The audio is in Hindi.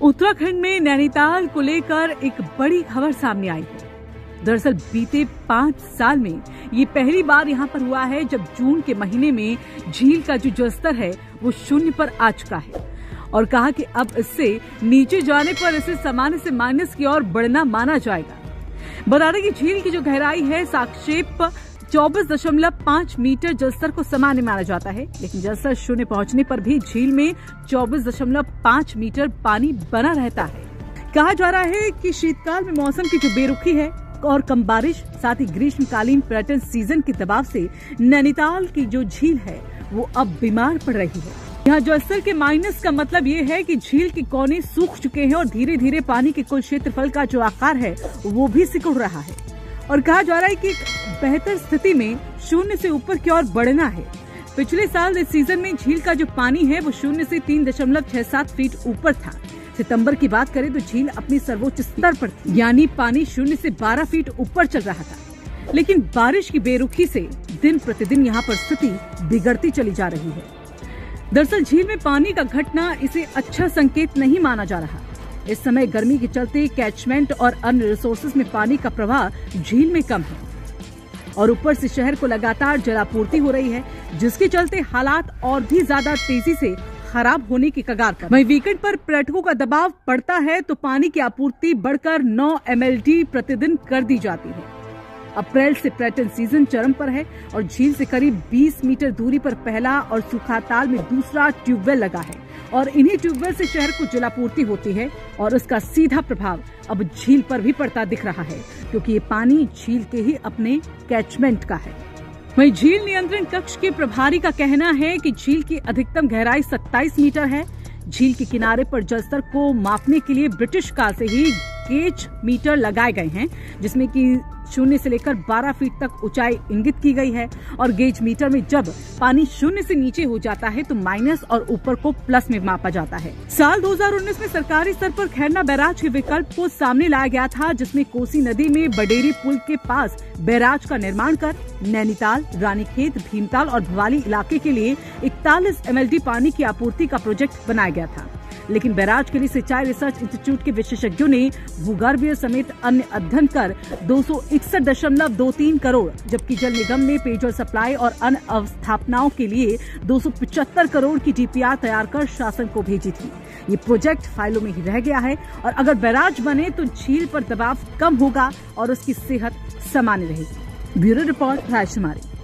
उत्तराखंड में नैनीताल को लेकर एक बड़ी खबर सामने आई है। दरअसल बीते 5 साल में ये पहली बार यहाँ पर हुआ है जब जून के महीने में झील का जो जलस्तर है वो 0 पर आ चुका है और कहा कि अब इससे नीचे जाने पर इसे सामान्य से माइनस की ओर बढ़ना माना जाएगा। बता दें कि झील की जो गहराई है साक्षेप 24.5 मीटर जलस्तर को सामान्य माना जाता है, लेकिन जलस्तर 0 पहुंचने पर भी झील में 24.5 मीटर पानी बना रहता है। कहा जा रहा है कि शीतकाल में मौसम की जो बेरुखी है और कम बारिश, साथ ही ग्रीष्मकालीन पर्यटन सीजन के दबाव से नैनीताल की जो झील है वो अब बीमार पड़ रही है। यहाँ जलस्तर के माइनस का मतलब ये है कि झील के कोने सूख चुके हैं और धीरे धीरे पानी के कुल क्षेत्रफल का जो आकार है वो भी सिकुड़ रहा है और कहा जा रहा है कि बेहतर स्थिति में 0 से ऊपर की ओर बढ़ना है। पिछले साल इस सीजन में झील का जो पानी है वो 0 से 3.67 फीट ऊपर था। सितंबर की बात करें तो झील अपनी सर्वोच्च स्तर पर थी, यानी पानी 0 से 12 फीट ऊपर चल रहा था। लेकिन बारिश की बेरुखी से दिन प्रतिदिन यहाँ पर स्थिति बिगड़ती चली जा रही है। दरअसल झील में पानी का घटना इसे अच्छा संकेत नहीं माना जा रहा। इस समय गर्मी के चलते कैचमेंट और अन्य रिसोर्सेज में पानी का प्रवाह झील में कम है और ऊपर से शहर को लगातार जलापूर्ति हो रही है, जिसके चलते हालात और भी ज्यादा तेजी से खराब होने की कगार पर। वहीं वीकेंड पर पर्यटकों का दबाव पड़ता है तो पानी की आपूर्ति बढ़कर 9 MLD प्रतिदिन कर दी जाती है। अप्रैल से पर्यटन सीजन चरम पर है और झील से करीब 20 मीटर दूरी पर पहला और सुखाताल में दूसरा ट्यूबवेल लगा है और इन्हीं ट्यूबवेल से शहर को जलापूर्ति होती है और उसका सीधा प्रभाव अब झील पर भी पड़ता दिख रहा है, क्योंकि ये पानी झील के ही अपने कैचमेंट का है। वहीं झील नियंत्रण कक्ष के प्रभारी का कहना है कि झील की अधिकतम गहराई 27 मीटर है। झील के किनारे पर जलस्तर को मापने के लिए ब्रिटिश काल से ही गेज मीटर लगाए गए हैं, जिसमें कि 0 से लेकर 12 फीट तक ऊंचाई इंगित की गई है और गेज मीटर में जब पानी 0 से नीचे हो जाता है तो माइनस और ऊपर को प्लस में मापा जाता है। साल 2019 में सरकारी स्तर पर खैरना बैराज के विकल्प को सामने लाया गया था, जिसमें कोसी नदी में बडेरी पुल के पास बैराज का निर्माण कर नैनीताल, रानीखेत, भीमताल और भवाली इलाके के लिए 41 MLD पानी की आपूर्ति का प्रोजेक्ट बनाया गया था। लेकिन बैराज के लिए सिंचाई रिसर्च इंस्टीट्यूट के विशेषज्ञों ने भूगर्भीय समेत अन्य अध्ययन कर 261.23 करोड़, जबकि जल निगम ने पेयजल सप्लाई और अन्य अवस्थापनाओं के लिए 275 करोड़ की DPR तैयार कर शासन को भेजी थी। ये प्रोजेक्ट फाइलों में ही रह गया है और अगर बैराज बने तो झील पर दबाव कम होगा और उसकी सेहत सामान्य रहेगी। ब्यूरो रिपोर्ट राजकुमारी।